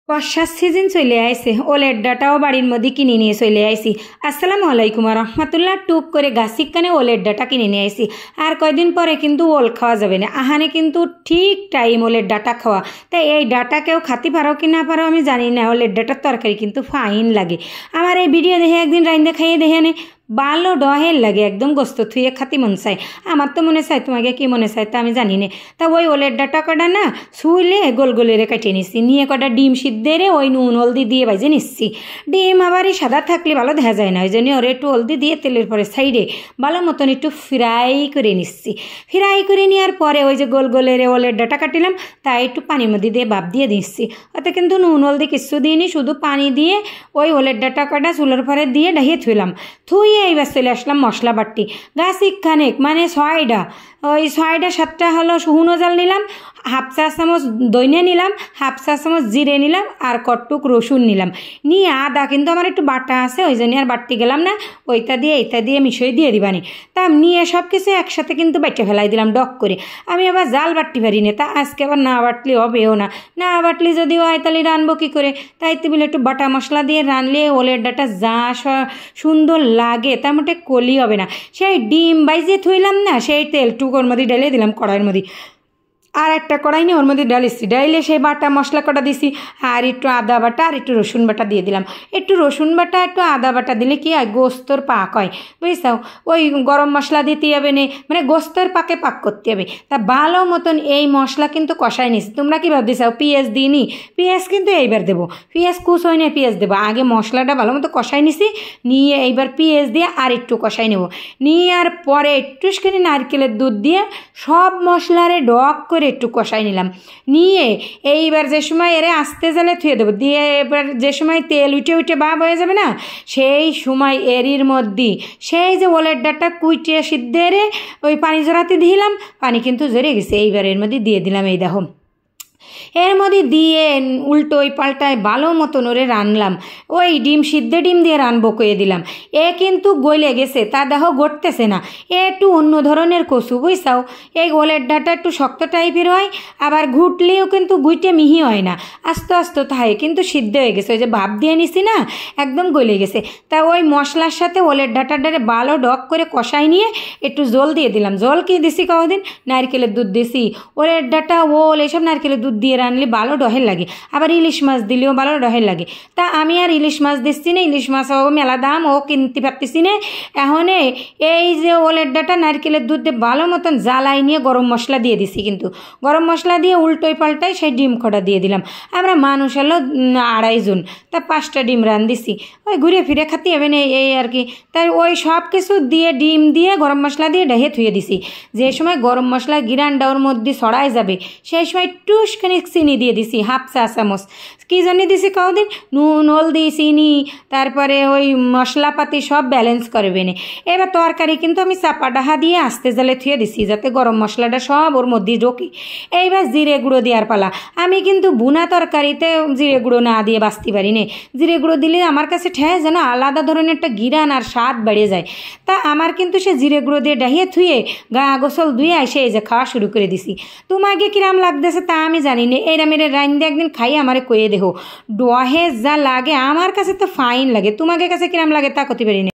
বর্ষার সিজন চলে আইছে, ওলের ডাটাও বাড়ির মধ্যে কিনে নিয়ে চলে আইছি। আসসালামু আলাইকুম রহমতুল্লাহ। টুক করে গাছিক কানে ওলের ডাটা কিনে নিয়ে আইছি। আর কয়দিন পরে কিন্তু ওল খাওয়া যাবে না, আহানে কিন্তু ঠিক টাইম ওলের ডাটা খাওয়া। তাই এই ডাটা কেউ খাতে পারো কি না পারো আমি জানি না, ওলের ডাটার তরকারি কিন্তু ফাইন লাগে। আমার এই ভিডিও দেখে একদিন রাইন্দা খাইয়ে দেখে নে ভালো ডহের লাগে, একদম গোস্ত থুয়ে খাতি মন চাই। আমার তো মনে চাই, তোমাকে কি মনে চাই তা আমি জানি না। তা ওই ওলের ডাটা কটা না শুইলে গোল গোলেরে কাটিয়ে নিচ্ছি, নিয়ে কটা ডিম সিদ্ধেরে ওই নুন হলদি দিয়ে ভাজে নিচ্ছি। ডিম আবার এই সাদা থাকলে ভালো দেখা যায় না, ওই জন্য ওর একটু হলদি দিয়ে তেলের পরে সাইডে ভালো মতন একটু ফ্রাই করে নিচ্ছি। ফ্রাই করে নেওয়ার পরে ওই যে গোল গোলেরে ওলের ডাটা কাটিলাম তাই একটু পানির মধ্যে দিয়ে ভাপ দিয়ে দিচ্ছি। ওতে কিন্তু নুন হলদি কিচ্ছু দিইনি, শুধু পানি দিয়ে ওই ওলের ডাটা কটা চুলোর পরে দিয়ে ঢাকিয়ে থুইলাম। থুই এইবার চলে আসলাম মশলা বাটি। গাছিক খানেক মানে 6টা, ওই 6টা 7টা হলো শুকনো জাল নিলাম, হাফ চা চামচ দইনে নিলাম, হাফ চা চামচ জিরে নিলাম, আর কটটুক রসুন নিলাম। নিয়ে আদা কিন্তু আমার একটু বাটা আছে, ওই জন্য আর বাটতে গেলাম না, ওইটা দিয়ে এইটা দিয়ে মিশিয়ে দিয়ে দিবানি। তা নিয়ে সব কিছু একসাথে কিন্তু বেটে ফেলাই দিলাম ডক করে। আমি আবার জাল বাটতে পারি না, তা আজকে আবার না বাটলে হবেও না, না বাটলে যদিও হয় তাহলে রানবো কী করে। তাই বলে একটু বাটা মশলা দিয়ে রানলে ওলের ডাটা যা সুন্দর লাগে তার মোটে কলি হবে না। সেই ডিম বাইজে থইলাম না, সেই তেল টুকোর মধ্যে ঢেলে দিলাম কড়াইয়ের মধ্যে, আর একটা কড়াই নিয়ে ওর মধ্যে ডালিছি, ডাইলে সেই বাটা মশলা কটা দিছি, আর একটু আদা বাটা আর একটু রসুন বাটা দিয়ে দিলাম। একটু রসুন বাটা একটু আদা বাটা দিলে কি হয় গোস্তর পাক হয়, বুঝছাও। ওই গরম মশলা দিতে হবে না, মানে গোস্তর পাকে পাক করতে হবে। তা ভালো মতন এই মশলা কিন্তু কষাই নিছি। তোমরা কি ভাবতে চাও পেঁয়াজ দিইনি? পেঁয়াজ কিন্তু এইবার দেবো, পেঁয়াজ কুচ হয় না, পেঁয়াজ দেবো। আগে মশলাটা ভালো মতো কষাই নিছি, নিয়ে এইবার পেঁয়াজ দিয়ে আর একটু কষাই নেব। নিয়ে আর পরে একটুখানি নারকেলের দুধ দিয়ে সব মশলারে ডক করে একটু কষাই নিলাম। নিয়ে এইবার যে সময় এরে আস্তে জালে থুয়ে দেবো, দিয়ে এবার যে সময় তেল উঠে উঠে ভাব হয়ে যাবে না, সেই সময় এরির মধ্যে সেই যে ওলের ডাটা কুইটে সিদ্ধেরে ওই পানি জড়াতে দিলাম, পানি কিন্তু জড়ে গেছে। এইবার এর মধ্যে দিয়ে দিলাম, এই দেখো এর মধ্যে দিয়ে উল্টোই পাল্টায় ভালো মতন ওরে রানলাম। ওই ডিম সিদ্ধ ডিম দিয়ে রানবো কয়ে দিলাম। এ কিন্তু গলে গেছে, তা দেখো গড়তেছে না, এ একটু অন্য ধরনের কচু, বুঝছাও। এই ওলের ডাটা একটু শক্ত টাইপের হয়, আবার ঘুটলেও কিন্তু গুইটে মিহি হয় না, আস্তে আস্তে থাকে, কিন্তু সিদ্ধ হয়ে গেছে। ওই যে ভাপ দিয়ে নিছি না, একদম গলে গেছে। তা ওই মশলার সাথে ওলের ডাটাটারে ভালো ডক করে কষাই নিয়ে একটু জল দিয়ে দিলাম। জল কি দিছি কদিন? নারকেলের দুধ দিছি। ওলের ডাটা ওল এসব নারকেলের দুধ দিয়ে রানলে ভালো ডহের লাগে, আবার ইলিশ মাছ দিলেও ভালো ডহের লাগে। তা আমি আর ইলিশ মাছ দিচ্ছি না, ইলিশ মাছ ও মেলা দাম, ও কিনতে পারতেছি না। এখন এই যে ওলের ডাটা নারকেলের দুধ দিয়ে ভালো মতন জ্বালাই নিয়ে গরম মশলা দিয়ে দিছি, কিন্তু গরম মশলা দিয়ে উল্টোই পাল্টাই সেই ডিম কটা দিয়ে দিলাম। আমরা মানুষ হলো 2.5 জন, তা 5টা ডিম রান দিছি, ওই ঘুরে ফিরে খাতে হবে না এই আর কি। তাই ওই সব কিছু দিয়ে ডিম দিয়ে গরম মশলা দিয়ে ঢেকে থুয়ে দিছি। যে সময় গরম মশলা গিরানটা ওর মধ্যে ছড়াই যাবে সেই সময় একটুখানি চিনি দিয়ে দিছি, হাফ চা চামচ। কী জন্য দিছি কদিন? নুন হলদি চিনি তারপরে ওই মশলাপাতি সব ব্যালেন্স করবে না। এবার তরকারি কিন্তু আমি চাপা ডাহা দিয়ে আস্তে জালে থুয়ে দিছি, যাতে গরম মশলাটা সব ওর মধ্যে ঢোকে। এইবার জিরে গুঁড়ো দেওয়ার পালা। আমি কিন্তু বুনা তরকারিতে জিরে গুঁড়ো না দিয়ে বাঁচতে পারি না। জিরে গুঁড়ো দিলে আমার কাছে ঠেয় যেন আলাদা ধরনের একটা গিরান আর স্বাদ বেড়ে যায়। তা আমার কিন্তু সে জিরে গুঁড়ো দিয়ে ডাহিয়ে থুয়ে গা গোসল ধুয়ে এসে এই যে খাওয়া শুরু করে দিছি। তোমাকে কিরাম লাগতেছে তা আমি জানি না, এরা মেরে রাইন্দে একদিন খাই আমারে কয়ে দেহ ডহে যা লাগে, আমার কাছে তো ফাইন লাগে, তোমাকে কাছে কিরাম লাগে তা করতে পারি না।